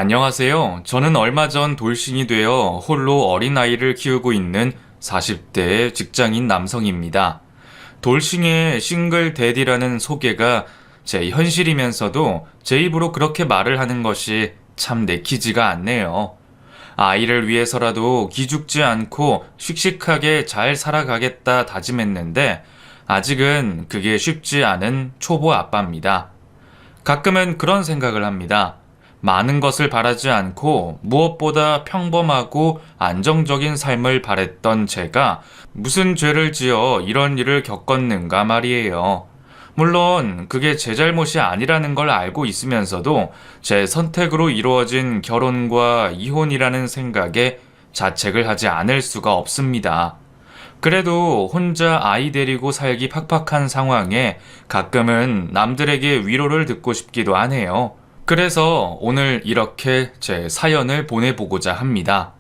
안녕하세요. 저는 얼마 전 돌싱이 되어 홀로 어린아이를 키우고 있는 40대 직장인 남성입니다. 돌싱의 싱글 데디라는 소개가 제 현실이면서도 제 입으로 그렇게 말을 하는 것이 참 내키지가 않네요. 아이를 위해서라도 기죽지 않고 씩씩하게 잘 살아가겠다 다짐했는데 아직은 그게 쉽지 않은 초보 아빠입니다. 가끔은 그런 생각을 합니다. 많은 것을 바라지 않고 무엇보다 평범하고 안정적인 삶을 바랬던 제가 무슨 죄를 지어 이런 일을 겪었는가 말이에요. 물론 그게 제 잘못이 아니라는 걸 알고 있으면서도 제 선택으로 이루어진 결혼과 이혼이라는 생각에 자책을 하지 않을 수가 없습니다. 그래도 혼자 아이 데리고 살기 팍팍한 상황에 가끔은 남들에게 위로를 듣고 싶기도 하네요. 그래서 오늘 이렇게 제 사연을 보내보고자 합니다.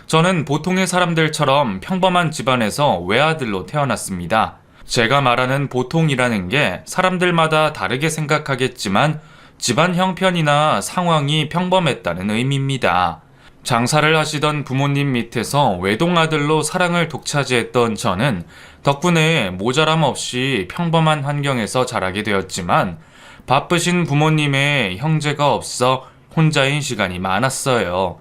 저는 보통의 사람들처럼 평범한 집안에서 외아들로 태어났습니다. 제가 말하는 보통이라는 게 사람들마다 다르게 생각하겠지만 집안 형편이나 상황이 평범했다는 의미입니다. 장사를 하시던 부모님 밑에서 외동아들로 사랑을 독차지했던 저는 덕분에 모자람 없이 평범한 환경에서 자라게 되었지만 바쁘신 부모님의 형제가 없어 혼자인 시간이 많았어요.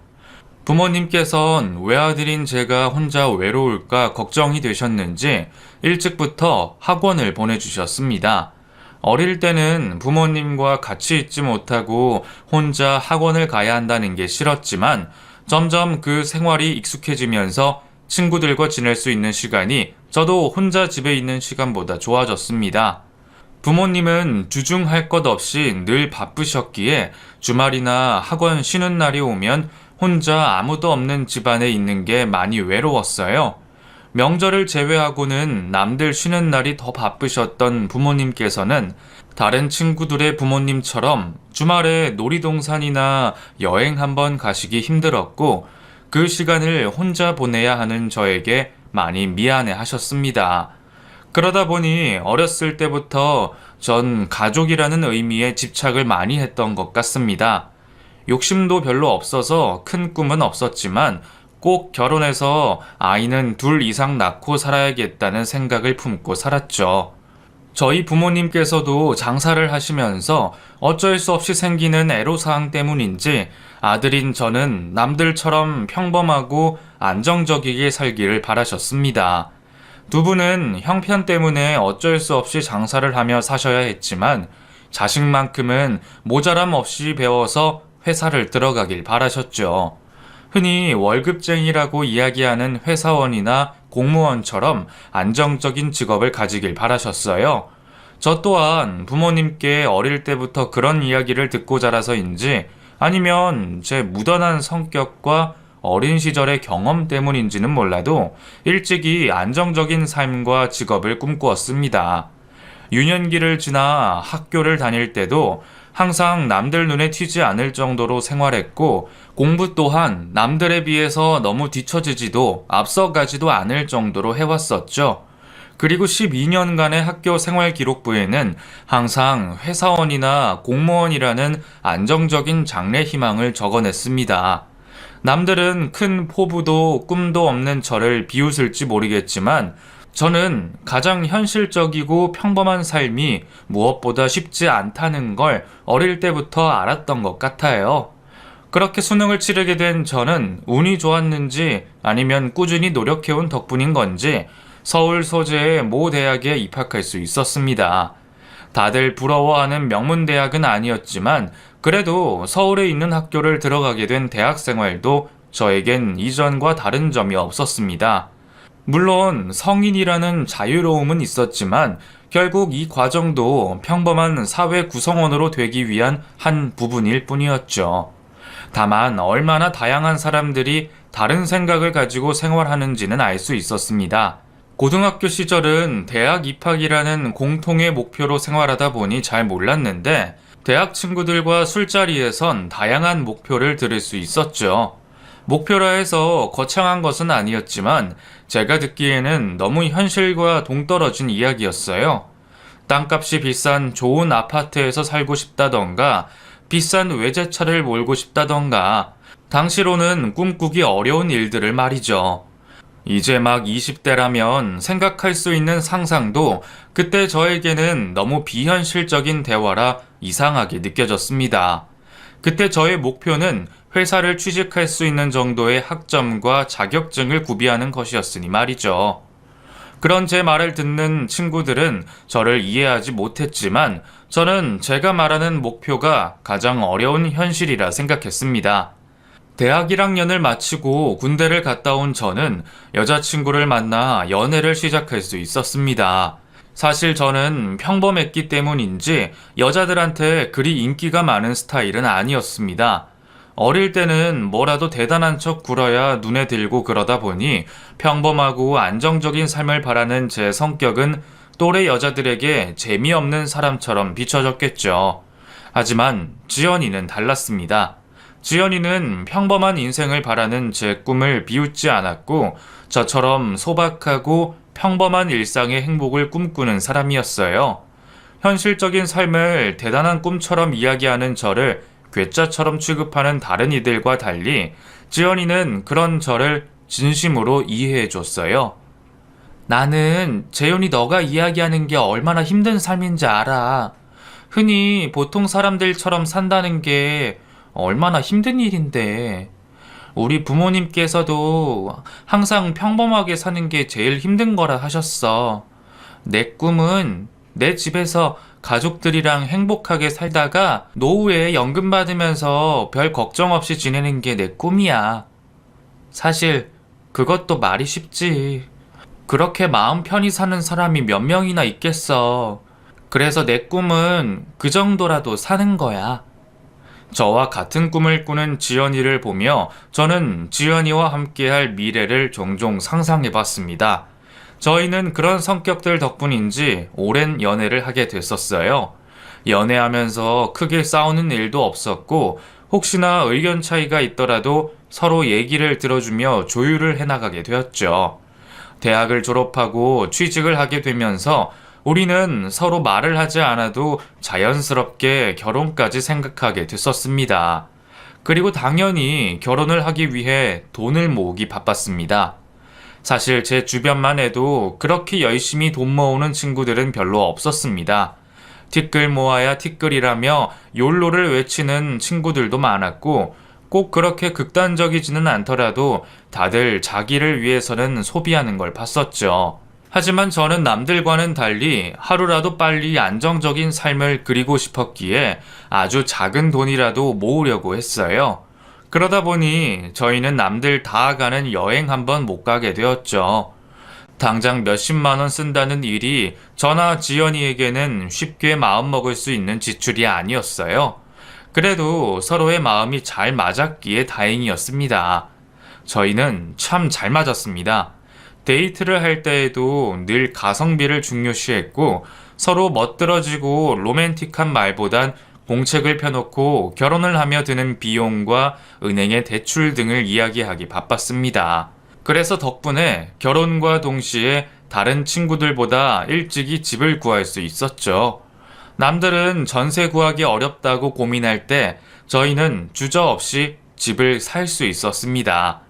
부모님께선 외아들인 제가 혼자 외로울까 걱정이 되셨는지 일찍부터 학원을 보내주셨습니다. 어릴 때는 부모님과 같이 있지 못하고 혼자 학원을 가야 한다는 게 싫었지만 점점 그 생활이 익숙해지면서 친구들과 지낼 수 있는 시간이 저도 혼자 집에 있는 시간보다 좋아졌습니다. 부모님은 주중할 것 없이 늘 바쁘셨기에 주말이나 학원 쉬는 날이 오면 혼자 아무도 없는 집안에 있는 게 많이 외로웠어요. 명절을 제외하고는 남들 쉬는 날이 더 바쁘셨던 부모님께서는 다른 친구들의 부모님처럼 주말에 놀이동산이나 여행 한번 가시기 힘들었고 그 시간을 혼자 보내야 하는 저에게 많이 미안해 하셨습니다. 그러다 보니 어렸을 때부터 전 가족이라는 의미에 집착을 많이 했던 것 같습니다. 욕심도 별로 없어서 큰 꿈은 없었지만 꼭 결혼해서 아이는 둘 이상 낳고 살아야겠다는 생각을 품고 살았죠. 저희 부모님께서도 장사를 하시면서 어쩔 수 없이 생기는 애로사항 때문인지 아들인 저는 남들처럼 평범하고 안정적이게 살기를 바라셨습니다. 두 분은 형편 때문에 어쩔 수 없이 장사를 하며 사셔야 했지만 자식만큼은 모자람 없이 배워서 회사를 들어가길 바라셨죠. 흔히 월급쟁이라고 이야기하는 회사원이나 공무원처럼 안정적인 직업을 가지길 바라셨어요. 저 또한 부모님께 어릴 때부터 그런 이야기를 듣고 자라서인지 아니면 제 무던한 성격과 어린 시절의 경험 때문인지는 몰라도 일찍이 안정적인 삶과 직업을 꿈꾸었습니다. 유년기를 지나 학교를 다닐 때도 항상 남들 눈에 튀지 않을 정도로 생활했고 공부 또한 남들에 비해서 너무 뒤처지지도 앞서가지도 않을 정도로 해왔었죠. 그리고 12년간의 학교 생활 기록부에는 항상 회사원이나 공무원이라는 안정적인 장래 희망을 적어냈습니다. 남들은 큰 포부도 꿈도 없는 저를 비웃을지 모르겠지만 저는 가장 현실적이고 평범한 삶이 무엇보다 쉽지 않다는 걸 어릴 때부터 알았던 것 같아요. 그렇게 수능을 치르게 된 저는 운이 좋았는지 아니면 꾸준히 노력해온 덕분인 건지 서울 소재의 모 대학에 입학할 수 있었습니다. 다들 부러워하는 명문대학은 아니었지만 그래도 서울에 있는 학교를 들어가게 된 대학 생활도 저에겐 이전과 다른 점이 없었습니다. 물론 성인이라는 자유로움은 있었지만 결국 이 과정도 평범한 사회 구성원으로 되기 위한 한 부분일 뿐이었죠. 다만 얼마나 다양한 사람들이 다른 생각을 가지고 생활하는지는 알 수 있었습니다. 고등학교 시절은 대학 입학이라는 공통의 목표로 생활하다 보니 잘 몰랐는데 대학 친구들과 술자리에선 다양한 목표를 들을 수 있었죠. 목표라 해서 거창한 것은 아니었지만 제가 듣기에는 너무 현실과 동떨어진 이야기였어요. 땅값이 비싼 좋은 아파트에서 살고 싶다던가 비싼 외제차를 몰고 싶다던가, 당시로는 꿈꾸기 어려운 일들을 말이죠. 이제 막 20대라면 생각할 수 있는 상상도 그때 저에게는 너무 비현실적인 대화라 이상하게 느껴졌습니다. 그때 저의 목표는 회사를 취직할 수 있는 정도의 학점과 자격증을 구비하는 것이었으니 말이죠. 그런 제 말을 듣는 친구들은 저를 이해하지 못했지만 저는 제가 말하는 목표가 가장 어려운 현실이라 생각했습니다. 대학 1학년을 마치고 군대를 갔다 온 저는 여자친구를 만나 연애를 시작할 수 있었습니다. 사실 저는 평범했기 때문인지 여자들한테 그리 인기가 많은 스타일은 아니었습니다. 어릴 때는 뭐라도 대단한 척 굴어야 눈에 들고 그러다 보니 평범하고 안정적인 삶을 바라는 제 성격은 또래 여자들에게 재미없는 사람처럼 비춰졌겠죠. 하지만 지연이는 달랐습니다. 지연이는 평범한 인생을 바라는 제 꿈을 비웃지 않았고 저처럼 소박하고 평범한 일상의 행복을 꿈꾸는 사람이었어요. 현실적인 삶을 대단한 꿈처럼 이야기하는 저를 괴짜처럼 취급하는 다른 이들과 달리 지연이는 그런 저를 진심으로 이해해 줬어요. 나는 재윤이 너가 이야기하는 게 얼마나 힘든 삶인지 알아. 흔히 보통 사람들처럼 산다는 게 얼마나 힘든 일인데. 우리 부모님께서도 항상 평범하게 사는 게 제일 힘든 거라 하셨어. 내 꿈은 내 집에서 가족들이랑 행복하게 살다가 노후에 연금 받으면서 별 걱정 없이 지내는 게 내 꿈이야. 사실 그것도 말이 쉽지. 그렇게 마음 편히 사는 사람이 몇 명이나 있겠어. 그래서 내 꿈은 그 정도라도 사는 거야. 저와 같은 꿈을 꾸는 지연이를 보며 저는 지연이와 함께할 미래를 종종 상상해 봤습니다. 저희는 그런 성격들 덕분인지 오랜 연애를 하게 됐었어요. 연애하면서 크게 싸우는 일도 없었고 혹시나 의견 차이가 있더라도 서로 얘기를 들어주며 조율을 해나가게 되었죠. 대학을 졸업하고 취직을 하게 되면서 우리는 서로 말을 하지 않아도 자연스럽게 결혼까지 생각하게 됐었습니다. 그리고 당연히 결혼을 하기 위해 돈을 모으기 바빴습니다. 사실 제 주변만 해도 그렇게 열심히 돈 모으는 친구들은 별로 없었습니다. 티끌 모아야 티끌이라며 욜로를 외치는 친구들도 많았고 꼭 그렇게 극단적이지는 않더라도 다들 자기를 위해서는 소비하는 걸 봤었죠. 하지만 저는 남들과는 달리 하루라도 빨리 안정적인 삶을 그리고 싶었기에 아주 작은 돈이라도 모으려고 했어요. 그러다 보니 저희는 남들 다 가는 여행 한번 못 가게 되었죠. 당장 몇십만 원 쓴다는 일이 저나 지연이에게는 쉽게 마음먹을 수 있는 지출이 아니었어요. 그래도 서로의 마음이 잘 맞았기에 다행이었습니다. 저희는 참 잘 맞았습니다. 데이트를 할 때에도 늘 가성비를 중요시했고 서로 멋들어지고 로맨틱한 말보단 공책을 펴놓고 결혼을 하며 드는 비용과 은행의 대출 등을 이야기하기 바빴습니다. 그래서 덕분에 결혼과 동시에 다른 친구들보다 일찍이 집을 구할 수 있었죠. 남들은 전세 구하기 어렵다고 고민할 때 저희는 주저없이 집을 살 수 있었습니다.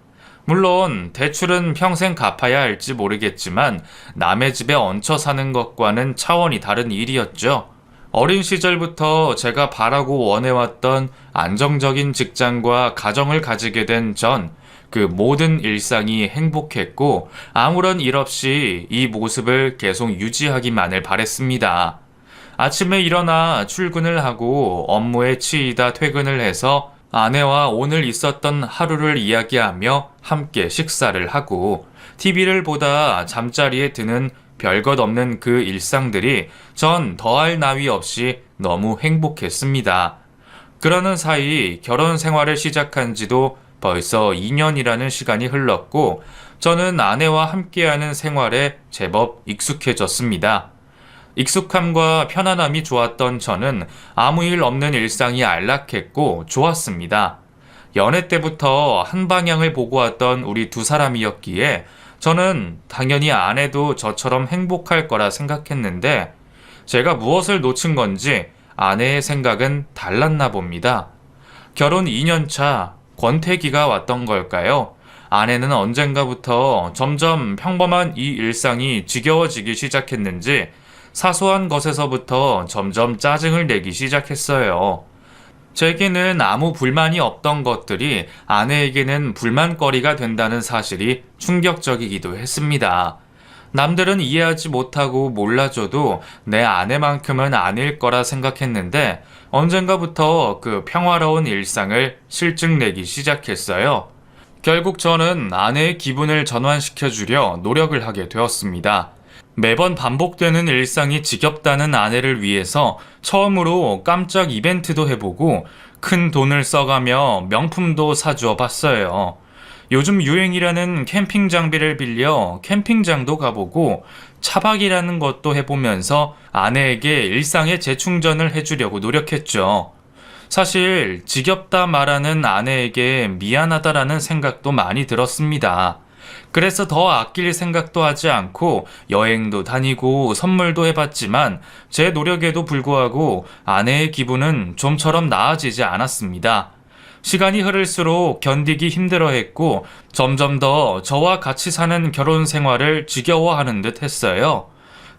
물론 대출은 평생 갚아야 할지 모르겠지만 남의 집에 얹혀 사는 것과는 차원이 다른 일이었죠. 어린 시절부터 제가 바라고 원해왔던 안정적인 직장과 가정을 가지게 된 전 그 모든 일상이 행복했고 아무런 일 없이 이 모습을 계속 유지하기만을 바랬습니다. 아침에 일어나 출근을 하고 업무에 치이다 퇴근을 해서 아내와 오늘 있었던 하루를 이야기하며 함께 식사를 하고 TV를 보다 잠자리에 드는 별것 없는 그 일상들이 전 더할 나위 없이 너무 행복했습니다. 그러는 사이 결혼 생활을 시작한 지도 벌써 2년이라는 시간이 흘렀고 저는 아내와 함께하는 생활에 제법 익숙해졌습니다. 익숙함과 편안함이 좋았던 저는 아무 일 없는 일상이 안락했고 좋았습니다. 연애 때부터 한 방향을 보고 왔던 우리 두 사람이었기에 저는 당연히 아내도 저처럼 행복할 거라 생각했는데 제가 무엇을 놓친 건지 아내의 생각은 달랐나 봅니다. 결혼 2년 차 권태기가 왔던 걸까요? 아내는 언젠가부터 점점 평범한 이 일상이 지겨워지기 시작했는지 사소한 것에서부터 점점 짜증을 내기 시작했어요. 제게는 아무 불만이 없던 것들이 아내에게는 불만거리가 된다는 사실이 충격적이기도 했습니다. 남들은 이해하지 못하고 몰라줘도 내 아내만큼은 아닐 거라 생각했는데 언젠가부터 그 평화로운 일상을 실증내기 시작했어요. 결국 저는 아내의 기분을 전환시켜주려 노력을 하게 되었습니다. 매번 반복되는 일상이 지겹다는 아내를 위해서 처음으로 깜짝 이벤트도 해보고 큰 돈을 써가며 명품도 사주어 봤어요. 요즘 유행이라는 캠핑 장비를 빌려 캠핑장도 가보고 차박이라는 것도 해보면서 아내에게 일상의 재충전을 해주려고 노력했죠. 사실 지겹다 말하는 아내에게 미안하다라는 생각도 많이 들었습니다. 그래서 더 아낄 생각도 하지 않고 여행도 다니고 선물도 해봤지만 제 노력에도 불구하고 아내의 기분은 좀처럼 나아지지 않았습니다. 시간이 흐를수록 견디기 힘들어했고 점점 더 저와 같이 사는 결혼 생활을 지겨워하는 듯 했어요.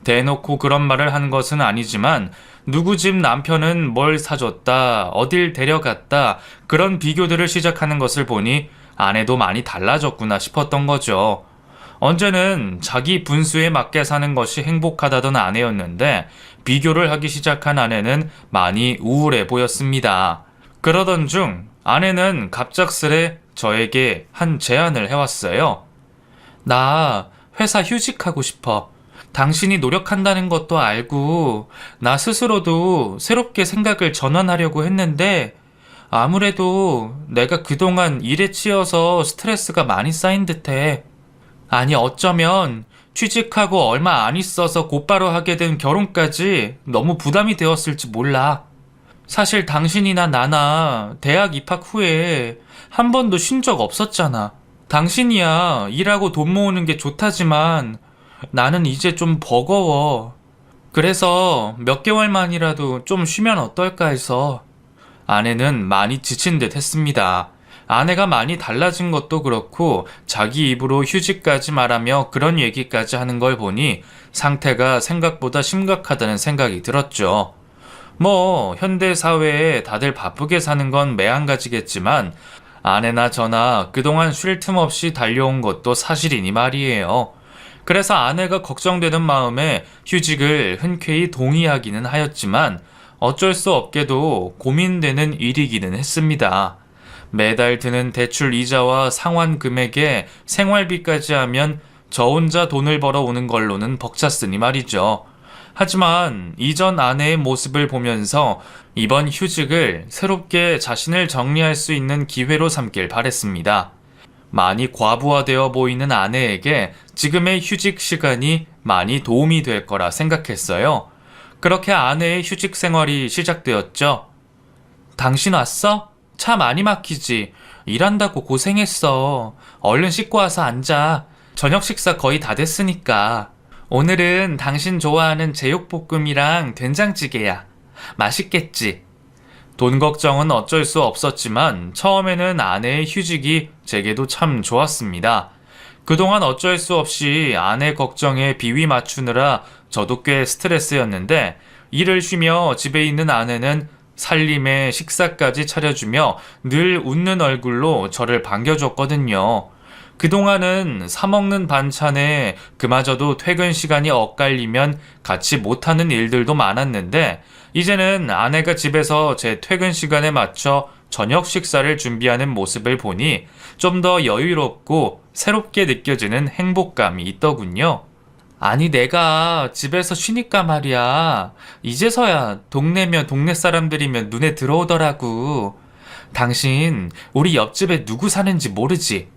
대놓고 그런 말을 한 것은 아니지만 누구 집 남편은 뭘 사줬다, 어딜 데려갔다 그런 비교들을 시작하는 것을 보니 아내도 많이 달라졌구나 싶었던 거죠. 언제는 자기 분수에 맞게 사는 것이 행복하다던 아내였는데 비교를 하기 시작한 아내는 많이 우울해 보였습니다. 그러던 중 아내는 갑작스레 저에게 한 제안을 해왔어요. 나 회사 휴직하고 싶어. 당신이 노력한다는 것도 알고 나 스스로도 새롭게 생각을 전환하려고 했는데 아무래도 내가 그동안 일에 치여서 스트레스가 많이 쌓인 듯해. 아니 어쩌면 취직하고 얼마 안 있어서 곧바로 하게 된 결혼까지 너무 부담이 되었을지 몰라. 사실 당신이나 나나 대학 입학 후에 한 번도 쉰 적 없었잖아. 당신이야 일하고 돈 모으는 게 좋다지만 나는 이제 좀 버거워. 그래서 몇 개월만이라도 좀 쉬면 어떨까 해서. 아내는 많이 지친 듯 했습니다. 아내가 많이 달라진 것도 그렇고 자기 입으로 휴직까지 말하며 그런 얘기까지 하는 걸 보니 상태가 생각보다 심각하다는 생각이 들었죠. 뭐 현대 사회에 다들 바쁘게 사는 건 매한가지겠지만 아내나 저나 그동안 쉴 틈 없이 달려온 것도 사실이니 말이에요. 그래서 아내가 걱정되는 마음에 휴직을 흔쾌히 동의하기는 하였지만 어쩔 수 없게도 고민되는 일이기는 했습니다. 매달 드는 대출 이자와 상환 금액에 생활비까지 하면 저 혼자 돈을 벌어오는 걸로는 벅찼으니 말이죠. 하지만 이전 아내의 모습을 보면서 이번 휴직을 새롭게 자신을 정리할 수 있는 기회로 삼길 바랬습니다. 많이 과부하되어 보이는 아내에게 지금의 휴직 시간이 많이 도움이 될 거라 생각했어요. 그렇게 아내의 휴직 생활이 시작되었죠. 당신 왔어? 차 많이 막히지? 일한다고 고생했어. 얼른 씻고 와서 앉아. 저녁 식사 거의 다 됐으니까. 오늘은 당신 좋아하는 제육볶음이랑 된장찌개야. 맛있겠지? 돈 걱정은 어쩔 수 없었지만 처음에는 아내의 휴직이 제게도 참 좋았습니다. 그동안 어쩔 수 없이 아내 걱정에 비위 맞추느라 저도 꽤 스트레스였는데 일을 쉬며 집에 있는 아내는 살림에 식사까지 차려주며 늘 웃는 얼굴로 저를 반겨줬거든요. 그동안은 사먹는 반찬에 그마저도 퇴근 시간이 엇갈리면 같이 못하는 일들도 많았는데 이제는 아내가 집에서 제 퇴근 시간에 맞춰 저녁 식사를 준비하는 모습을 보니 좀 더 여유롭고 새롭게 느껴지는 행복감이 있더군요. 아니 내가 집에서 쉬니까 말이야. 이제서야 동네면 동네 사람들이면 눈에 들어오더라고. 당신 우리 옆집에 누구 사는지 모르지?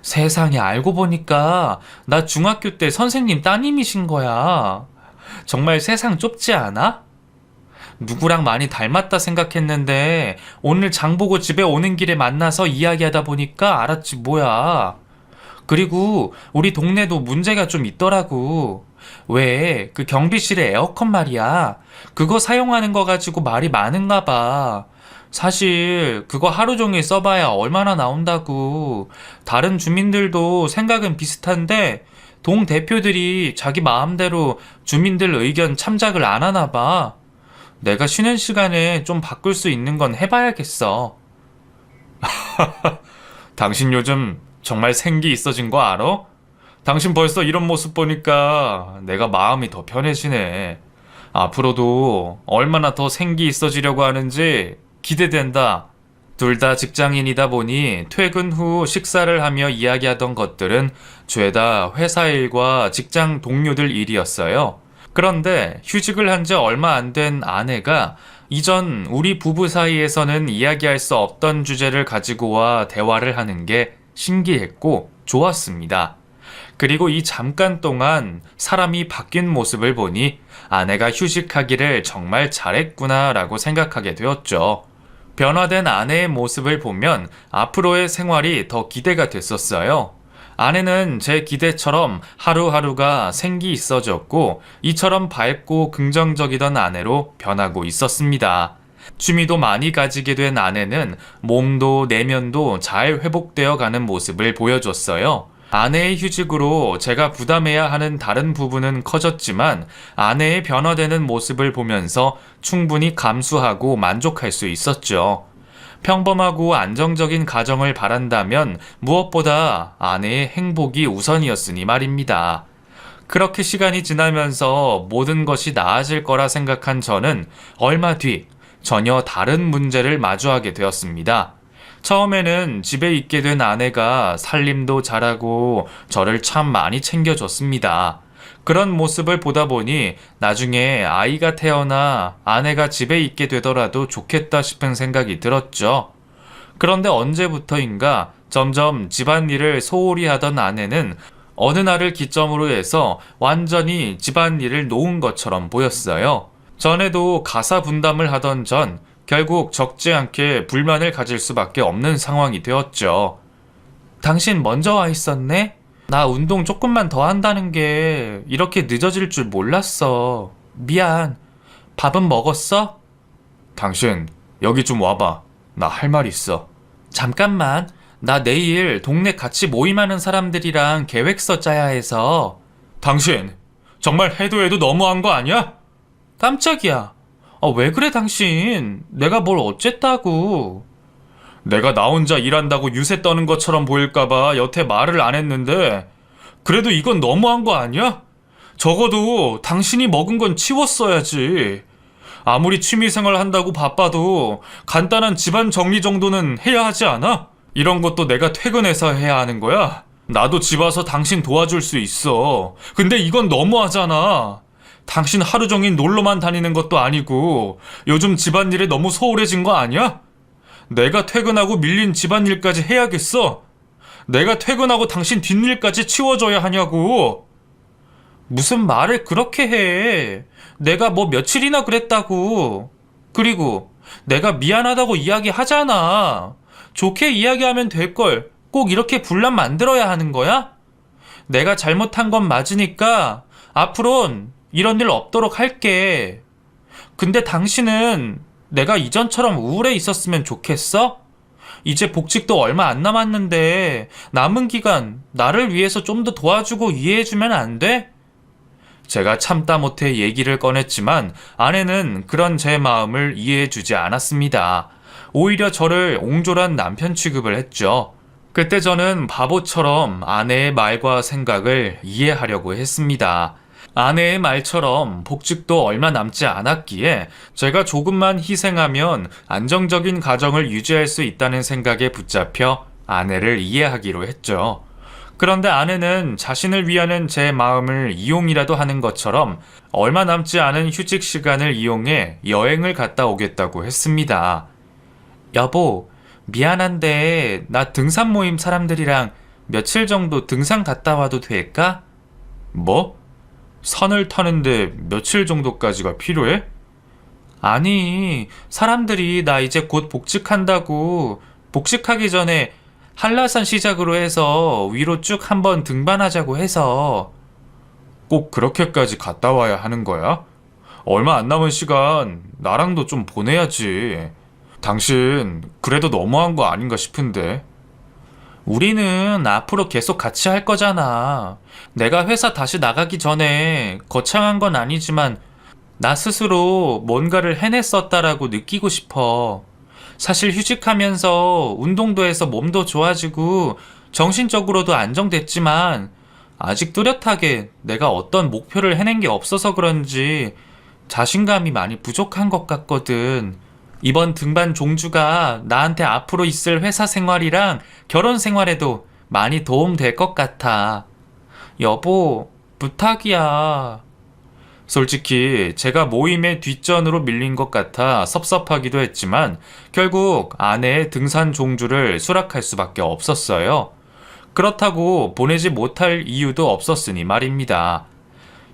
세상에 알고 보니까 나 중학교 때 선생님 따님이신 거야. 정말 세상 좁지 않아? 누구랑 많이 닮았다 생각했는데 오늘 장 보고 집에 오는 길에 만나서 이야기하다 보니까 알았지 뭐야. 그리고 우리 동네도 문제가 좀 있더라고. 왜, 그 경비실에 에어컨 말이야. 그거 사용하는 거 가지고 말이 많은가 봐. 사실, 그거 하루 종일 써봐야 얼마나 나온다고. 다른 주민들도 생각은 비슷한데, 동 대표들이 자기 마음대로 주민들 의견 참작을 안 하나 봐. 내가 쉬는 시간에 좀 바꿀 수 있는 건 해봐야겠어. 당신 요즘 정말 생기 있어진 거 알아? 당신 벌써 이런 모습 보니까 내가 마음이 더 편해지네. 앞으로도 얼마나 더 생기 있어지려고 하는지 기대된다. 둘 다 직장인이다 보니 퇴근 후 식사를 하며 이야기하던 것들은 죄다 회사 일과 직장 동료들 일이었어요. 그런데 휴직을 한 지 얼마 안 된 아내가 이전 우리 부부 사이에서는 이야기할 수 없던 주제를 가지고 와 대화를 하는 게 신기했고 좋았습니다. 그리고 이 잠깐 동안 사람이 바뀐 모습을 보니 아내가 휴직하기를 정말 잘했구나 라고 생각하게 되었죠. 변화된 아내의 모습을 보면 앞으로의 생활이 더 기대가 됐었어요. 아내는 제 기대처럼 하루하루가 생기 있어졌고 이처럼 밝고 긍정적이던 아내로 변하고 있었습니다. 취미도 많이 가지게 된 아내는 몸도 내면도 잘 회복되어 가는 모습을 보여줬어요. 아내의 휴직으로 제가 부담해야 하는 다른 부분은 커졌지만 아내의 변화되는 모습을 보면서 충분히 감수하고 만족할 수 있었죠. 평범하고 안정적인 가정을 바란다면 무엇보다 아내의 행복이 우선이었으니 말입니다. 그렇게 시간이 지나면서 모든 것이 나아질 거라 생각한 저는 얼마 뒤 전혀 다른 문제를 마주하게 되었습니다. 처음에는 집에 있게 된 아내가 살림도 잘하고 저를 참 많이 챙겨줬습니다. 그런 모습을 보다 보니 나중에 아이가 태어나 아내가 집에 있게 되더라도 좋겠다 싶은 생각이 들었죠. 그런데 언제부터인가 점점 집안일을 소홀히 하던 아내는 어느 날을 기점으로 해서 완전히 집안일을 놓은 것처럼 보였어요. 전에도 가사 분담을 하던 전 결국 적지 않게 불만을 가질 수밖에 없는 상황이 되었죠. 당신 먼저 와 있었네? 나 운동 조금만 더 한다는 게 이렇게 늦어질 줄 몰랐어. 미안. 밥은 먹었어? 당신 여기 좀 와봐. 나 할 말 있어. 잠깐만. 나 내일 동네 같이 모임하는 사람들이랑 계획서 짜야 해서. 당신 정말 해도 해도 너무한 거 아니야? 깜짝이야. 왜 그래 당신? 내가 뭘 어쨌다고. 내가 나 혼자 일한다고 유세 떠는 것처럼 보일까봐 여태 말을 안 했는데 그래도 이건 너무한 거 아니야? 적어도 당신이 먹은 건 치웠어야지. 아무리 취미생활 한다고 바빠도 간단한 집안 정리 정도는 해야 하지 않아? 이런 것도 내가 퇴근해서 해야 하는 거야? 나도 집 와서 당신 도와줄 수 있어. 근데 이건 너무하잖아. 당신 하루 종일 놀러만 다니는 것도 아니고 요즘 집안일에 너무 소홀해진 거 아니야? 내가 퇴근하고 밀린 집안일까지 해야겠어? 내가 퇴근하고 당신 뒷일까지 치워줘야 하냐고? 무슨 말을 그렇게 해? 내가 뭐 며칠이나 그랬다고. 그리고 내가 미안하다고 이야기하잖아. 좋게 이야기하면 될걸 꼭 이렇게 분란 만들어야 하는 거야? 내가 잘못한 건 맞으니까 앞으론 이런 일 없도록 할게. 근데 당신은 내가 이전처럼 우울해 있었으면 좋겠어? 이제 복직도 얼마 안 남았는데 남은 기간 나를 위해서 좀 더 도와주고 이해해주면 안 돼? 제가 참다 못해 얘기를 꺼냈지만 아내는 그런 제 마음을 이해해주지 않았습니다. 오히려 저를 옹졸한 남편 취급을 했죠. 그때 저는 바보처럼 아내의 말과 생각을 이해하려고 했습니다. 아내의 말처럼 복직도 얼마 남지 않았기에 제가 조금만 희생하면 안정적인 가정을 유지할 수 있다는 생각에 붙잡혀 아내를 이해하기로 했죠. 그런데 아내는 자신을 위하는 제 마음을 이용이라도 하는 것처럼 얼마 남지 않은 휴직 시간을 이용해 여행을 갔다 오겠다고 했습니다. 여보, 미안한데 나 등산 모임 사람들이랑 며칠 정도 등산 갔다 와도 될까? 뭐? 산을 타는데 며칠 정도까지가 필요해? 아니, 사람들이 나 이제 곧 복직한다고 복직하기 전에 한라산 시작으로 해서 위로 쭉 한번 등반하자고 해서. 꼭 그렇게까지 갔다 와야 하는 거야? 얼마 안 남은 시간 나랑도 좀 보내야지. 당신 그래도 너무한 거 아닌가 싶은데. 우리는 앞으로 계속 같이 할 거잖아. 내가 회사 다시 나가기 전에 거창한 건 아니지만 나 스스로 뭔가를 해냈었다라고 느끼고 싶어. 사실 휴직하면서 운동도 해서 몸도 좋아지고 정신적으로도 안정됐지만 아직 뚜렷하게 내가 어떤 목표를 해낸 게 없어서 그런지 자신감이 많이 부족한 것 같거든. 이번 등반 종주가 나한테 앞으로 있을 회사 생활이랑 결혼 생활에도 많이 도움 될 것 같아. 여보, 부탁이야. 솔직히 제가 모임의 뒷전으로 밀린 것 같아 섭섭하기도 했지만 결국 아내의 등산 종주를 수락할 수밖에 없었어요. 그렇다고 보내지 못할 이유도 없었으니 말입니다.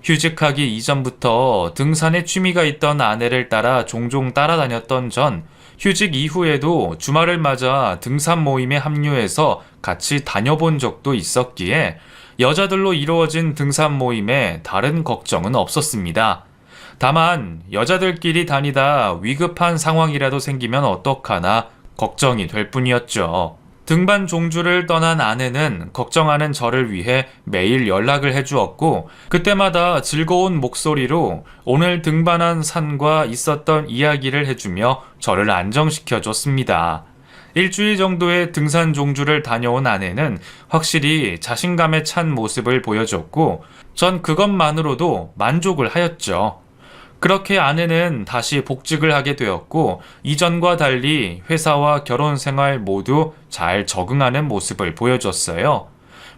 휴직하기 이전부터 등산에 취미가 있던 아내를 따라 종종 따라다녔던 전, 휴직 이후에도 주말을 맞아 등산 모임에 합류해서 같이 다녀본 적도 있었기에 여자들로 이루어진 등산 모임에 다른 걱정은 없었습니다. 다만 여자들끼리 다니다 위급한 상황이라도 생기면 어떡하나 걱정이 될 뿐이었죠. 등반 종주를 떠난 아내는 걱정하는 저를 위해 매일 연락을 해주었고 그때마다 즐거운 목소리로 오늘 등반한 산과 있었던 이야기를 해주며 저를 안정시켜줬습니다. 일주일 정도의 등산 종주를 다녀온 아내는 확실히 자신감에 찬 모습을 보여줬고 전 그것만으로도 만족을 하였죠. 그렇게 아내는 다시 복직을 하게 되었고 이전과 달리 회사와 결혼 생활 모두 잘 적응하는 모습을 보여줬어요.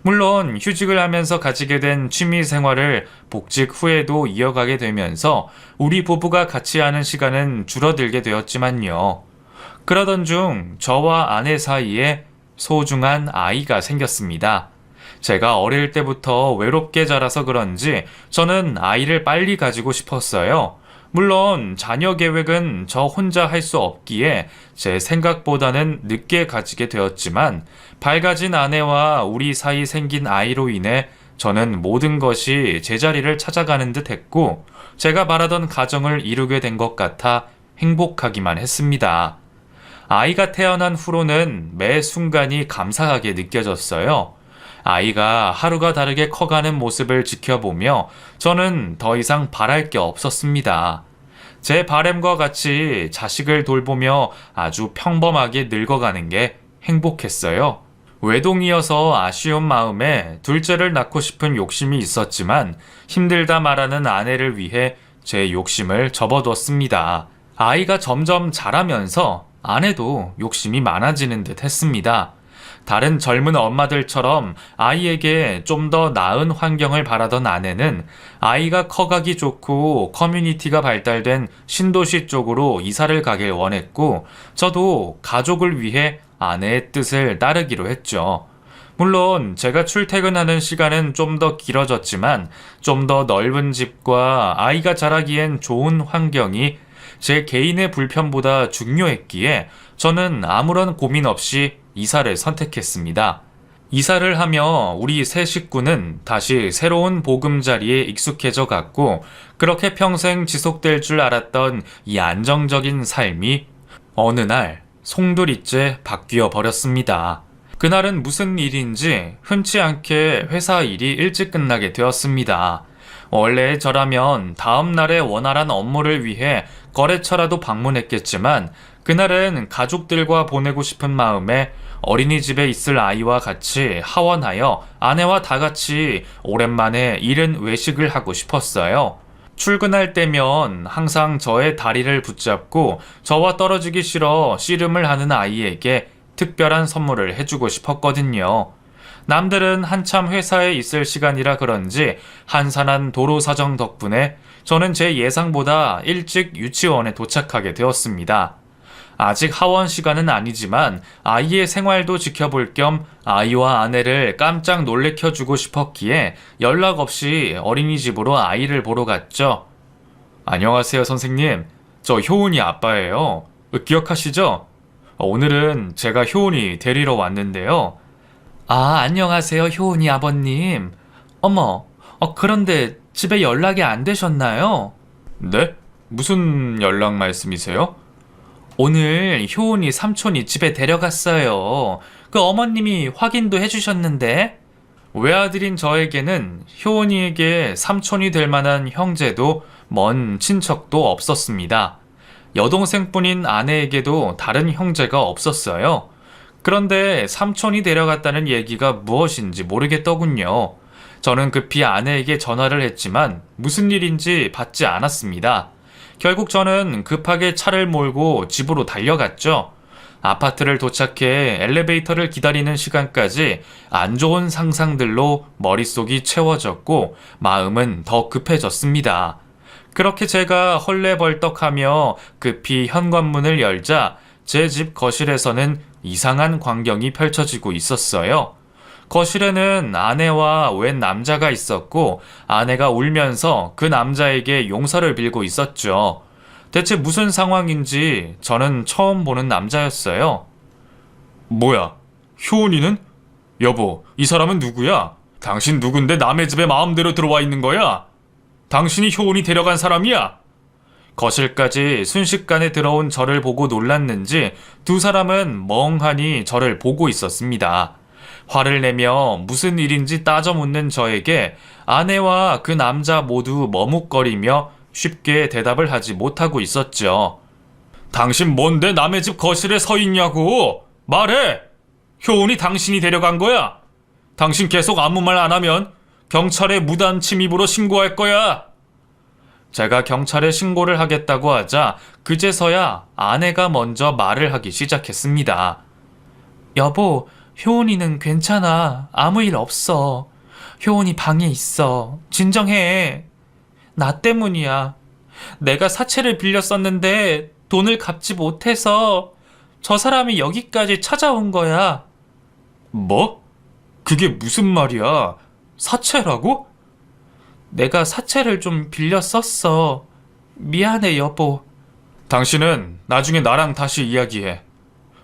물론 휴직을 하면서 가지게 된 취미 생활을 복직 후에도 이어가게 되면서 우리 부부가 같이 하는 시간은 줄어들게 되었지만요. 그러던 중 저와 아내 사이에 소중한 아이가 생겼습니다. 제가 어릴 때부터 외롭게 자라서 그런지 저는 아이를 빨리 가지고 싶었어요. 물론 자녀 계획은 저 혼자 할 수 없기에 제 생각보다는 늦게 가지게 되었지만 밝아진 아내와 우리 사이 생긴 아이로 인해 저는 모든 것이 제자리를 찾아가는 듯 했고 제가 바라던 가정을 이루게 된 것 같아 행복하기만 했습니다. 아이가 태어난 후로는 매 순간이 감사하게 느껴졌어요. 아이가 하루가 다르게 커가는 모습을 지켜보며 저는 더 이상 바랄 게 없었습니다. 제 바램과 같이 자식을 돌보며 아주 평범하게 늙어가는 게 행복했어요. 외동이어서 아쉬운 마음에 둘째를 낳고 싶은 욕심이 있었지만 힘들다 말하는 아내를 위해 제 욕심을 접어뒀습니다. 아이가 점점 자라면서 아내도 욕심이 많아지는 듯 했습니다. 다른 젊은 엄마들처럼 아이에게 좀 더 나은 환경을 바라던 아내는 아이가 커가기 좋고 커뮤니티가 발달된 신도시 쪽으로 이사를 가길 원했고 저도 가족을 위해 아내의 뜻을 따르기로 했죠. 물론 제가 출퇴근하는 시간은 좀 더 길어졌지만 좀 더 넓은 집과 아이가 자라기엔 좋은 환경이 제 개인의 불편보다 중요했기에 저는 아무런 고민 없이 이사를 선택했습니다. 이사를 하며 우리 세 식구는 다시 새로운 보금자리에 익숙해져 갔고 그렇게 평생 지속될 줄 알았던 이 안정적인 삶이 어느 날 송두리째 바뀌어 버렸습니다. 그날은 무슨 일인지 흔치 않게 회사 일이 일찍 끝나게 되었습니다. 원래 저라면 다음 날의 원활한 업무를 위해 거래처라도 방문했겠지만 그날은 가족들과 보내고 싶은 마음에 어린이집에 있을 아이와 같이 하원하여 아내와 다 같이 오랜만에 이른 외식을 하고 싶었어요. 출근할 때면 항상 저의 다리를 붙잡고 저와 떨어지기 싫어 씨름을 하는 아이에게 특별한 선물을 해주고 싶었거든요. 남들은 한참 회사에 있을 시간이라 그런지 한산한 도로 사정 덕분에 저는 제 예상보다 일찍 유치원에 도착하게 되었습니다. 아직 하원 시간은 아니지만 아이의 생활도 지켜볼 겸 아이와 아내를 깜짝 놀래켜주고 싶었기에 연락 없이 어린이집으로 아이를 보러 갔죠. 안녕하세요, 선생님. 저 효은이 아빠예요. 기억하시죠? 오늘은 제가 효은이 데리러 왔는데요. 아, 안녕하세요, 효은이 아버님. 어머, 그런데 집에 연락이 안 되셨나요? 네? 무슨 연락 말씀이세요? 오늘 효은이 삼촌이 집에 데려갔어요. 그 어머님이 확인도 해주셨는데 외아들인 저에게는 효은이에게 삼촌이 될 만한 형제도 먼 친척도 없었습니다. 여동생뿐인 아내에게도 다른 형제가 없었어요. 그런데 삼촌이 데려갔다는 얘기가 무엇인지 모르겠더군요. 저는 급히 아내에게 전화를 했지만 무슨 일인지 받지 않았습니다. 결국 저는 급하게 차를 몰고 집으로 달려갔죠. 아파트를 도착해 엘리베이터를 기다리는 시간까지 안 좋은 상상들로 머릿속이 채워졌고 마음은 더 급해졌습니다. 그렇게 제가 헐레벌떡하며 급히 현관문을 열자 제 집 거실에서는 이상한 광경이 펼쳐지고 있었어요. 거실에는 아내와 웬 남자가 있었고 아내가 울면서 그 남자에게 용서를 빌고 있었죠. 대체 무슨 상황인지 저는 처음 보는 남자였어요. 뭐야? 효은이는? 여보, 이 사람은 누구야? 당신 누군데 남의 집에 마음대로 들어와 있는 거야? 당신이 효은이 데려간 사람이야? 거실까지 순식간에 들어온 저를 보고 놀랐는지 두 사람은 멍하니 저를 보고 있었습니다. 화를 내며 무슨 일인지 따져 묻는 저에게 아내와 그 남자 모두 머뭇거리며 쉽게 대답을 하지 못하고 있었죠. 당신 뭔데 남의 집 거실에 서 있냐고! 말해! 효은이 당신이 데려간 거야! 당신 계속 아무 말 안 하면 경찰에 무단 침입으로 신고할 거야! 제가 경찰에 신고를 하겠다고 하자 그제서야 아내가 먼저 말을 하기 시작했습니다. 여보, 효은이는 괜찮아. 아무 일 없어. 효은이 방에 있어. 진정해. 나 때문이야. 내가 사채를 빌렸었는데 돈을 갚지 못해서 저 사람이 여기까지 찾아온 거야. 뭐? 그게 무슨 말이야? 사채라고? 내가 사채를 좀 빌렸었어. 미안해, 여보. 당신은 나중에 나랑 다시 이야기해.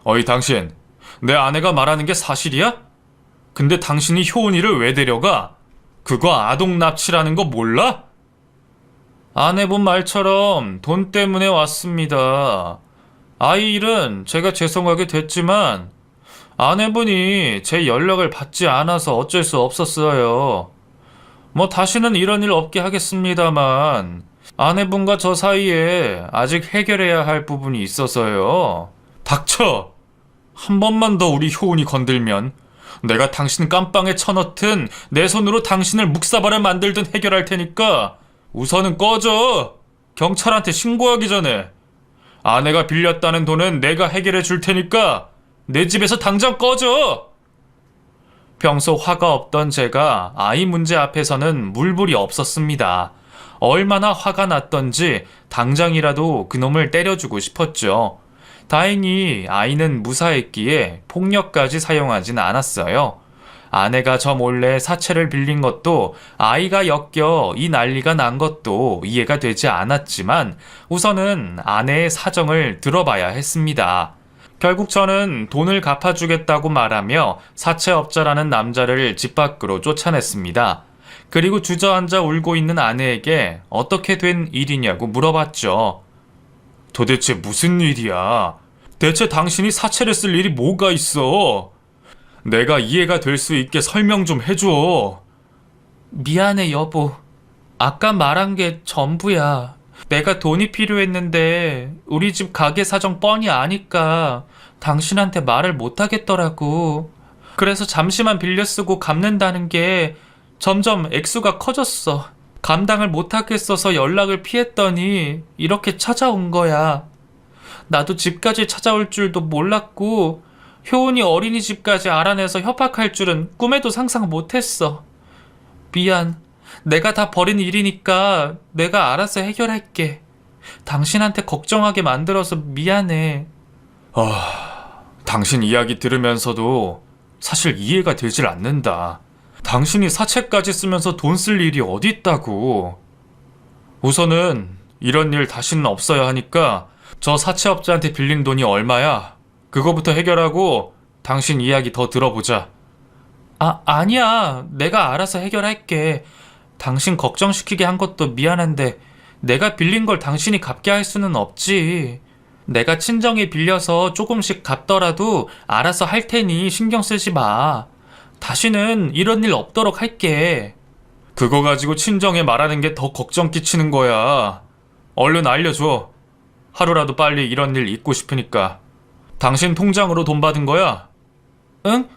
어이, 당신. 내 아내가 말하는 게 사실이야? 근데 당신이 효은이를 왜 데려가? 그거 아동 납치라는 거 몰라? 아내분 말처럼 돈 때문에 왔습니다. 아이 일은 제가 죄송하게 됐지만 아내분이 제 연락을 받지 않아서 어쩔 수 없었어요. 뭐 다시는 이런 일 없게 하겠습니다만 아내분과 저 사이에 아직 해결해야 할 부분이 있어서요. 닥쳐! 한 번만 더 우리 효은이 건들면 내가 당신 깜빵에 쳐넣든 내 손으로 당신을 묵사발을 만들든 해결할 테니까 우선은 꺼져. 경찰한테 신고하기 전에. 아내가 빌렸다는 돈은 내가 해결해 줄 테니까 내 집에서 당장 꺼져. 평소 화가 없던 제가 아이 문제 앞에서는 물불이 없었습니다. 얼마나 화가 났던지 당장이라도 그놈을 때려주고 싶었죠. 다행히 아이는 무사했기에 폭력까지 사용하진 않았어요. 아내가 저 몰래 사채를 빌린 것도 아이가 엮여 이 난리가 난 것도 이해가 되지 않았지만 우선은 아내의 사정을 들어봐야 했습니다. 결국 저는 돈을 갚아주겠다고 말하며 사채업자라는 남자를 집 밖으로 쫓아냈습니다. 그리고 주저앉아 울고 있는 아내에게 어떻게 된 일이냐고 물어봤죠. 도대체 무슨 일이야? 대체 당신이 사채를 쓸 일이 뭐가 있어? 내가 이해가 될 수 있게 설명 좀 해줘. 미안해, 여보. 아까 말한 게 전부야. 내가 돈이 필요했는데 우리 집 가게 사정 뻔히 아니까 당신한테 말을 못하겠더라고. 그래서 잠시만 빌려 쓰고 갚는다는 게 점점 액수가 커졌어. 감당을 못하겠어서 연락을 피했더니 이렇게 찾아온 거야. 나도 집까지 찾아올 줄도 몰랐고 효은이 어린이집까지 알아내서 협박할 줄은 꿈에도 상상 못했어. 미안. 내가 다 버린 일이니까 내가 알아서 해결할게. 당신한테 걱정하게 만들어서 미안해. 당신 이야기 들으면서도 사실 이해가 되질 않는다. 당신이 사채까지 쓰면서 돈 쓸 일이 어디 있다고. 우선은 이런 일 다시는 없어야 하니까 저 사채업자한테 빌린 돈이 얼마야? 그거부터 해결하고 당신 이야기 더 들어보자. 아니야. 내가 알아서 해결할게. 당신 걱정시키게 한 것도 미안한데 내가 빌린 걸 당신이 갚게 할 수는 없지. 내가 친정에 빌려서 조금씩 갚더라도 알아서 할 테니 신경 쓰지 마. 다시는 이런 일 없도록 할게. 그거 가지고 친정에 말하는 게 더 걱정 끼치는 거야. 얼른 알려줘. 하루라도 빨리 이런 일 잊고 싶으니까. 당신 통장으로 돈 받은 거야? 응?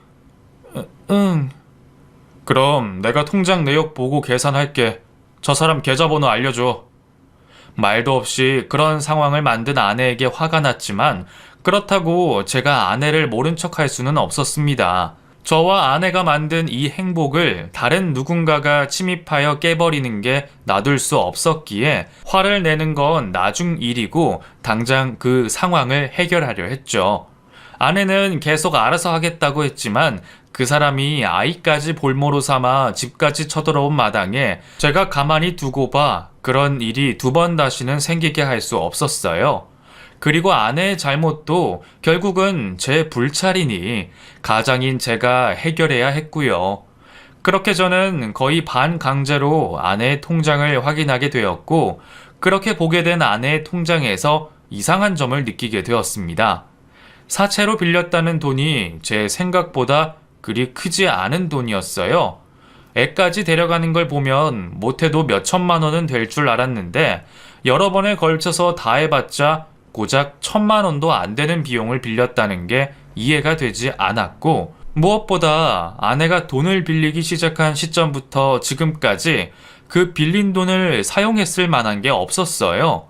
응. 그럼 내가 통장 내역 보고 계산할게. 저 사람 계좌번호 알려줘. 말도 없이 그런 상황을 만든 아내에게 화가 났지만 그렇다고 제가 아내를 모른 척할 수는 없었습니다. 저와 아내가 만든 이 행복을 다른 누군가가 침입하여 깨버리는 게 놔둘 수 없었기에 화를 내는 건 나중 일이고 당장 그 상황을 해결하려 했죠. 아내는 계속 알아서 하겠다고 했지만 그 사람이 아이까지 볼모로 삼아 집까지 쳐들어온 마당에 제가 가만히 두고 봐 그런 일이 두 번 다시는 생기게 할 수 없었어요. 그리고 아내의 잘못도 결국은 제 불찰이니 가장인 제가 해결해야 했고요. 그렇게 저는 거의 반강제로 아내의 통장을 확인하게 되었고 그렇게 보게 된 아내의 통장에서 이상한 점을 느끼게 되었습니다. 사채로 빌렸다는 돈이 제 생각보다 그리 크지 않은 돈이었어요. 애까지 데려가는 걸 보면 못해도 몇 천만 원은 될 줄 알았는데 여러 번에 걸쳐서 다 해봤자 고작 1,000만 원도 안 되는 비용을 빌렸다는 게 이해가 되지 않았고 무엇보다 아내가 돈을 빌리기 시작한 시점부터 지금까지 그 빌린 돈을 사용했을 만한 게 없었어요.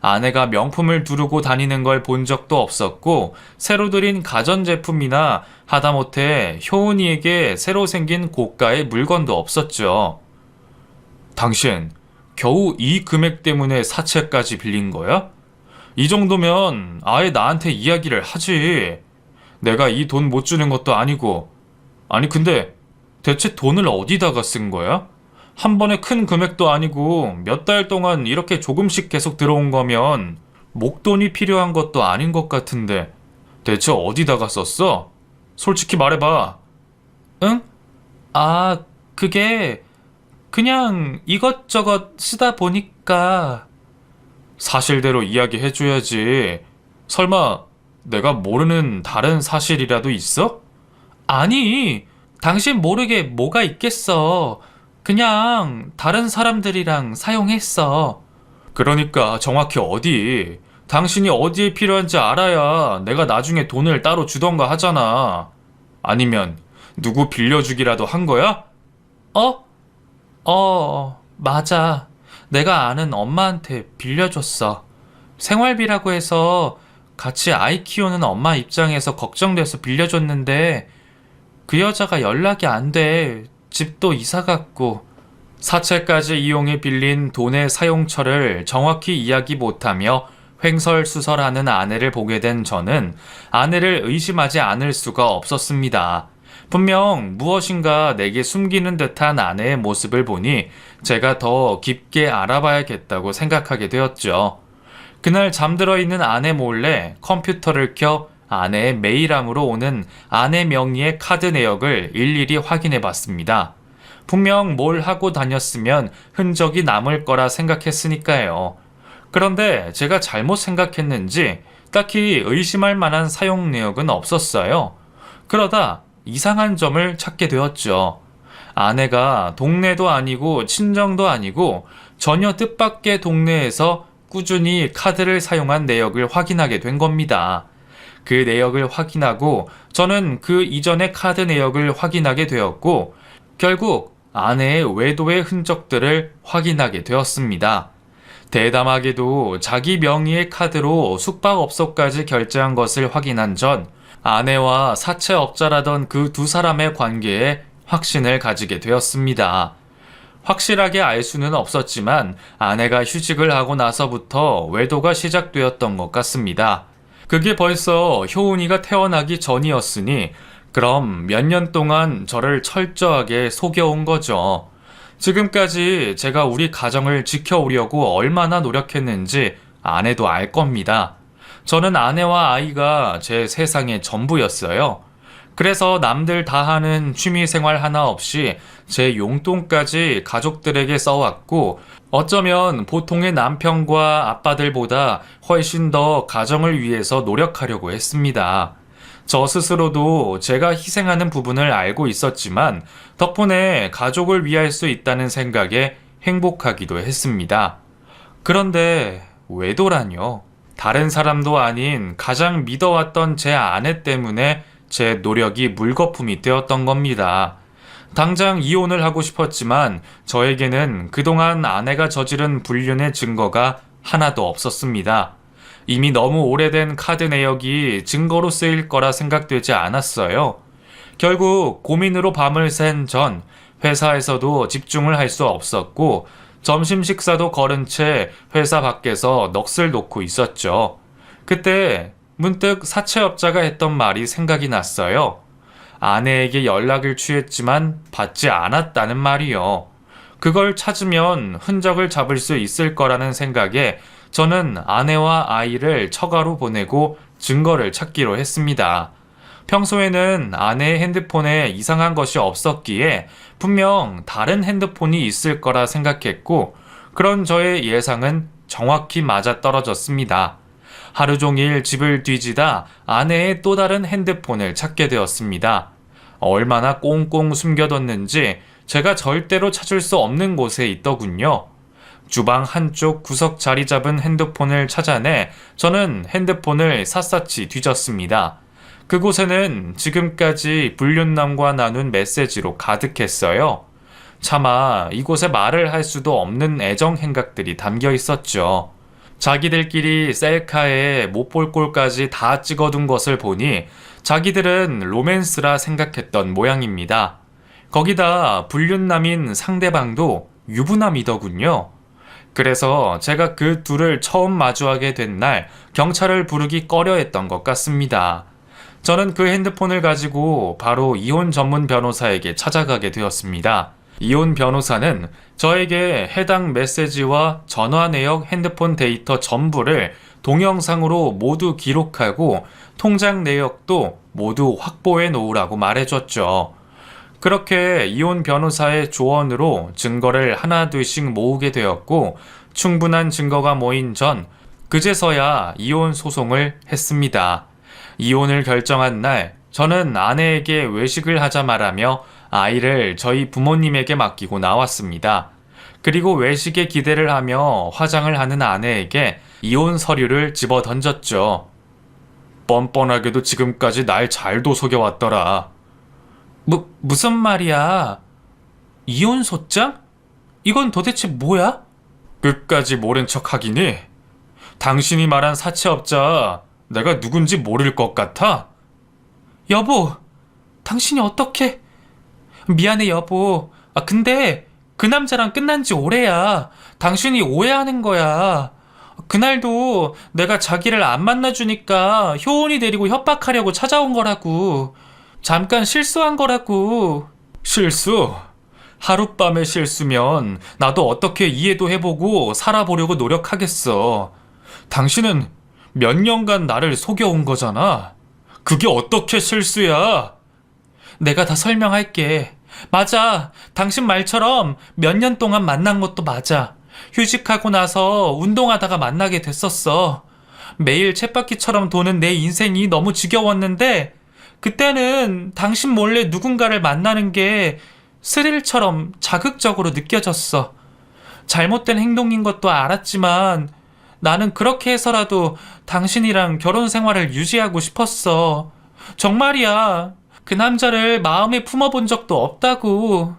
아내가 명품을 두르고 다니는 걸 본 적도 없었고 새로 들인 가전제품이나 하다못해 효은이에게 새로 생긴 고가의 물건도 없었죠. 당신 겨우 이 금액 때문에 사채까지 빌린 거야? 이 정도면 아예 나한테 이야기를 하지. 내가 이 돈 못 주는 것도 아니고. 아니 근데 대체 돈을 어디다가 쓴 거야? 한 번에 큰 금액도 아니고 몇 달 동안 이렇게 조금씩 계속 들어온 거면 목돈이 필요한 것도 아닌 것 같은데 대체 어디다가 썼어? 솔직히 말해봐. 응? 아, 그게 그냥 이것저것 쓰다 보니까. 사실대로 이야기해줘야지. 설마 내가 모르는 다른 사실이라도 있어? 아니, 당신 모르게 뭐가 있겠어. 그냥 다른 사람들이랑 사용했어. 그러니까 정확히 어디? 당신이 어디에 필요한지 알아야 내가 나중에 돈을 따로 주던가 하잖아. 아니면 누구 빌려주기라도 한 거야? 맞아. 내가 아는 엄마한테 빌려줬어. 생활비라고 해서 같이 아이 키우는 엄마 입장에서 걱정돼서 빌려줬는데 그 여자가 연락이 안 돼. 집도 이사 갔고. 사채까지 이용해 빌린 돈의 사용처를 정확히 이야기 못하며 횡설수설하는 아내를 보게 된 저는 아내를 의심하지 않을 수가 없었습니다. 분명 무엇인가 내게 숨기는 듯한 아내의 모습을 보니 제가 더 깊게 알아봐야겠다고 생각하게 되었죠. 그날 잠들어 있는 아내 몰래 컴퓨터를 켜 아내의 메일함으로 오는 아내 명의의 카드 내역을 일일이 확인해 봤습니다. 분명 뭘 하고 다녔으면 흔적이 남을 거라 생각했으니까요. 그런데 제가 잘못 생각했는지 딱히 의심할 만한 사용 내역은 없었어요. 그러다 이상한 점을 찾게 되었죠. 아내가 동네도 아니고 친정도 아니고 전혀 뜻밖의 동네에서 꾸준히 카드를 사용한 내역을 확인하게 된 겁니다. 그 내역을 확인하고 저는 그 이전의 카드 내역을 확인하게 되었고 결국 아내의 외도의 흔적들을 확인하게 되었습니다. 대담하게도 자기 명의의 카드로 숙박업소까지 결제한 것을 확인한 전 아내와 사채업자라던 그 두 사람의 관계에 확신을 가지게 되었습니다. 확실하게 알 수는 없었지만 아내가 휴직을 하고 나서부터 외도가 시작되었던 것 같습니다. 그게 벌써 효은이가 태어나기 전이었으니 그럼 몇 년 동안 저를 철저하게 속여온 거죠. 지금까지 제가 우리 가정을 지켜오려고 얼마나 노력했는지 아내도 알 겁니다. 저는 아내와 아이가 제 세상의 전부였어요. 그래서 남들 다 하는 취미생활 하나 없이 제 용돈까지 가족들에게 써왔고, 어쩌면 보통의 남편과 아빠들보다 훨씬 더 가정을 위해서 노력하려고 했습니다. 저 스스로도 제가 희생하는 부분을 알고 있었지만 덕분에 가족을 위할 수 있다는 생각에 행복하기도 했습니다. 그런데 외도라뇨? 다른 사람도 아닌 가장 믿어왔던 제 아내 때문에 제 노력이 물거품이 되었던 겁니다. 당장 이혼을 하고 싶었지만 저에게는 그동안 아내가 저지른 불륜의 증거가 하나도 없었습니다. 이미 너무 오래된 카드 내역이 증거로 쓰일 거라 생각되지 않았어요. 결국 고민으로 밤을 샌 전 회사에서도 집중을 할 수 없었고 점심 식사도 거른 채 회사 밖에서 넋을 놓고 있었죠. 그때 문득 사채업자가 했던 말이 생각이 났어요. 아내에게 연락을 취했지만 받지 않았다는 말이요. 그걸 찾으면 흔적을 잡을 수 있을 거라는 생각에 저는 아내와 아이를 처가로 보내고 증거를 찾기로 했습니다. 평소에는 아내의 핸드폰에 이상한 것이 없었기에 분명 다른 핸드폰이 있을 거라 생각했고, 그런 저의 예상은 정확히 맞아떨어졌습니다. 하루 종일 집을 뒤지다 아내의 또 다른 핸드폰을 찾게 되었습니다. 얼마나 꽁꽁 숨겨뒀는지 제가 절대로 찾을 수 없는 곳에 있더군요. 주방 한쪽 구석 자리 잡은 핸드폰을 찾아내 저는 핸드폰을 샅샅이 뒤졌습니다. 그곳에는 지금까지 불륜남과 나눈 메시지로 가득했어요. 차마 이곳에 말을 할 수도 없는 애정 행각들이 담겨 있었죠. 자기들끼리 셀카에 못 볼 꼴까지 다 찍어둔 것을 보니 자기들은 로맨스라 생각했던 모양입니다. 거기다 불륜남인 상대방도 유부남이더군요. 그래서 제가 그 둘을 처음 마주하게 된 날 경찰을 부르기 꺼려했던 것 같습니다. 저는 그 핸드폰을 가지고 바로 이혼 전문 변호사에게 찾아가게 되었습니다. 이혼 변호사는 저에게 해당 메시지와 전화 내역, 핸드폰 데이터 전부를 동영상으로 모두 기록하고 통장 내역도 모두 확보해 놓으라고 말해줬죠. 그렇게 이혼 변호사의 조언으로 증거를 하나둘씩 모으게 되었고, 충분한 증거가 모인 전 그제서야 이혼 소송을 했습니다. 이혼을 결정한 날 저는 아내에게 외식을 하자 말하며 아이를 저희 부모님에게 맡기고 나왔습니다. 그리고 외식에 기대를 하며 화장을 하는 아내에게 이혼 서류를 집어 던졌죠. 뻔뻔하게도 지금까지 날 잘도 속여왔더라. 무슨 말이야? 이혼 소장? 이건 도대체 뭐야? 끝까지 모른 척 하기니? 당신이 말한 사채업자 내가 누군지 모를 것 같아? 여보, 당신이 어떻게... 미안해 여보. 근데 그 남자랑 끝난 지 오래야. 당신이 오해하는 거야. 그날도 내가 자기를 안 만나주니까 효은이 데리고 협박하려고 찾아온 거라고. 잠깐 실수한 거라고. 실수? 하룻밤의 실수면 나도 어떻게 이해도 해보고 살아보려고 노력하겠어. 당신은 몇 년간 나를 속여온 거잖아. 그게 어떻게 실수야? 내가 다 설명할게. 맞아. 당신 말처럼 몇 년 동안 만난 것도 맞아. 휴직하고 나서 운동하다가 만나게 됐었어. 매일 쳇바퀴처럼 도는 내 인생이 너무 지겨웠는데 그때는 당신 몰래 누군가를 만나는 게 스릴처럼 자극적으로 느껴졌어. 잘못된 행동인 것도 알았지만 나는 그렇게 해서라도 당신이랑 결혼 생활을 유지하고 싶었어. 정말이야. 그 남자를 마음에 품어본 적도 없다고.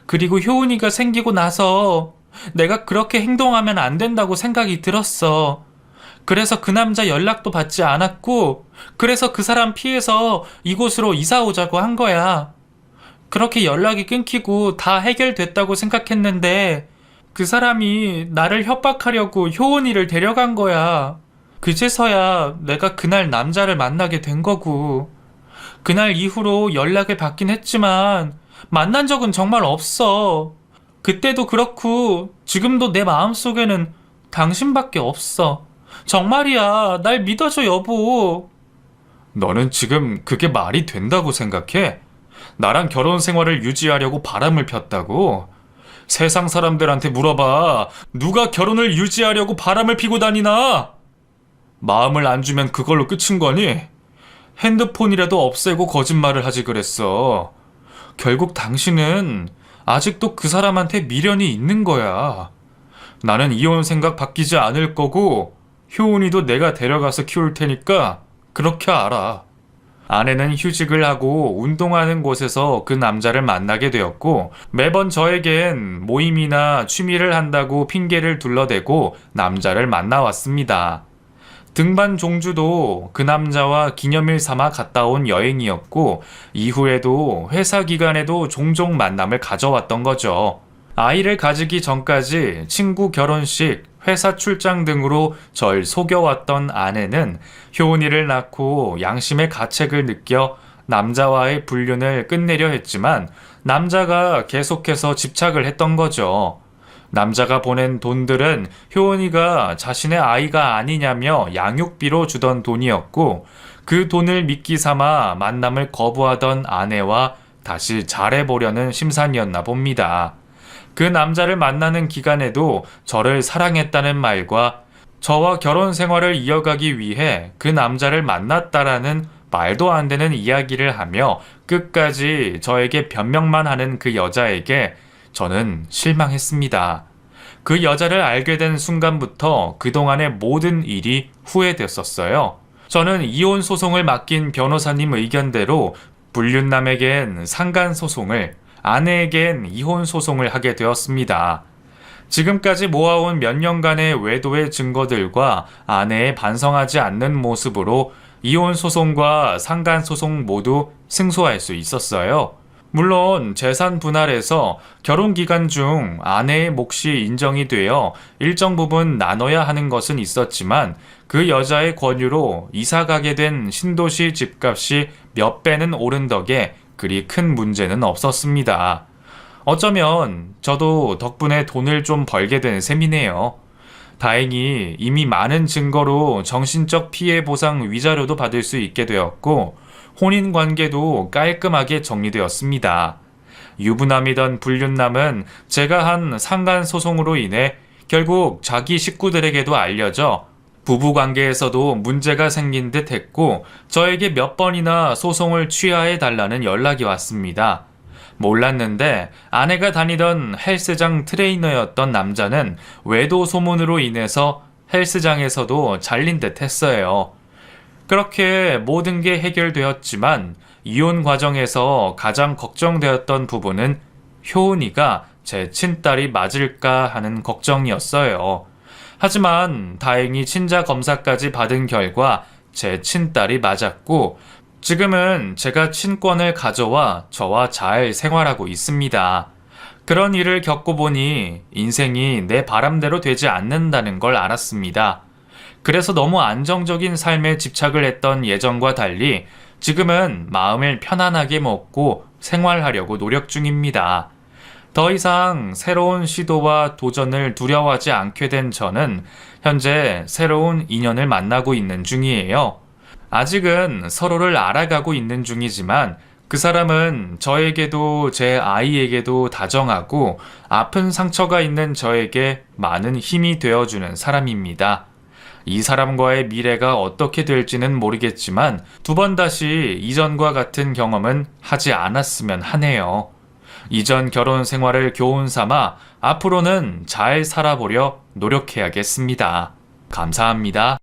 그리고 효은이가 생기고 나서 내가 그렇게 행동하면 안 된다고 생각이 들었어. 그래서 그 남자 연락도 받지 않았고, 그래서 그 사람 피해서 이곳으로 이사 오자고 한 거야. 그렇게 연락이 끊기고 다 해결됐다고 생각했는데 그 사람이 나를 협박하려고 효은이를 데려간 거야. 그제서야 내가 그날 남자를 만나게 된 거고. 그날 이후로 연락을 받긴 했지만 만난 적은 정말 없어. 그때도 그렇고 지금도 내 마음속에는 당신밖에 없어. 정말이야. 날 믿어줘 여보. 너는 지금 그게 말이 된다고 생각해? 나랑 결혼 생활을 유지하려고 바람을 폈다고? 세상 사람들한테 물어봐. 누가 결혼을 유지하려고 바람을 피고 다니나? 마음을 안 주면 그걸로 끝인 거니? 핸드폰이라도 없애고 거짓말을 하지 그랬어. 결국 당신은 아직도 그 사람한테 미련이 있는 거야. 나는 이혼 생각 바뀌지 않을 거고 효은이도 내가 데려가서 키울 테니까 그렇게 알아. 아내는 휴직을 하고 운동하는 곳에서 그 남자를 만나게 되었고 매번 저에겐 모임이나 취미를 한다고 핑계를 둘러대고 남자를 만나왔습니다. 등반 종주도 그 남자와 기념일 삼아 갔다 온 여행이었고 이후에도 회사 기간에도 종종 만남을 가져왔던 거죠. 아이를 가지기 전까지 친구 결혼식, 회사 출장 등으로 절 속여왔던 아내는 효은이를 낳고 양심의 가책을 느껴 남자와의 불륜을 끝내려 했지만 남자가 계속해서 집착을 했던 거죠. 남자가 보낸 돈들은 효은이가 자신의 아이가 아니냐며 양육비로 주던 돈이었고 그 돈을 미끼 삼아 만남을 거부하던 아내와 다시 잘해보려는 심산이었나 봅니다. 그 남자를 만나는 기간에도 저를 사랑했다는 말과 저와 결혼 생활을 이어가기 위해 그 남자를 만났다라는 말도 안 되는 이야기를 하며 끝까지 저에게 변명만 하는 그 여자에게 저는 실망했습니다. 그 여자를 알게 된 순간부터 그동안의 모든 일이 후회됐었어요. 저는 이혼 소송을 맡긴 변호사님 의견대로 불륜남에겐 상간소송을, 아내에겐 이혼 소송을 하게 되었습니다. 지금까지 모아온 몇 년간의 외도의 증거들과 아내의 반성하지 않는 모습으로 이혼 소송과 상간 소송 모두 승소할 수 있었어요. 물론 재산 분할에서 결혼 기간 중 아내의 몫이 인정이 되어 일정 부분 나눠야 하는 것은 있었지만 그 여자의 권유로 이사 가게 된 신도시 집값이 몇 배는 오른 덕에 그리 큰 문제는 없었습니다. 어쩌면 저도 덕분에 돈을 좀 벌게 된 셈이네요. 다행히 이미 많은 증거로 정신적 피해 보상 위자료도 받을 수 있게 되었고 혼인 관계도 깔끔하게 정리되었습니다. 유부남이던 불륜남은 제가 한 상간 소송으로 인해 결국 자기 식구들에게도 알려져 부부 관계에서도 문제가 생긴 듯 했고 저에게 몇 번이나 소송을 취하해 달라는 연락이 왔습니다. 몰랐는데 아내가 다니던 헬스장 트레이너였던 남자는 외도 소문으로 인해서 헬스장에서도 잘린 듯 했어요. 그렇게 모든 게 해결되었지만 이혼 과정에서 가장 걱정되었던 부분은 효은이가 제 친딸이 맞을까 하는 걱정이었어요. 하지만 다행히 친자 검사까지 받은 결과 제 친딸이 맞았고 지금은 제가 친권을 가져와 저와 잘 생활하고 있습니다. 그런 일을 겪어보니 인생이 내 바람대로 되지 않는다는 걸 알았습니다. 그래서 너무 안정적인 삶에 집착을 했던 예전과 달리 지금은 마음을 편안하게 먹고 생활하려고 노력 중입니다. 더 이상 새로운 시도와 도전을 두려워하지 않게 된 저는 현재 새로운 인연을 만나고 있는 중이에요. 아직은 서로를 알아가고 있는 중이지만 그 사람은 저에게도 제 아이에게도 다정하고 아픈 상처가 있는 저에게 많은 힘이 되어주는 사람입니다. 이 사람과의 미래가 어떻게 될지는 모르겠지만 두 번 다시 이전과 같은 경험은 하지 않았으면 하네요. 이전 결혼 생활을 교훈 삼아 앞으로는 잘 살아보려 노력해야겠습니다. 감사합니다.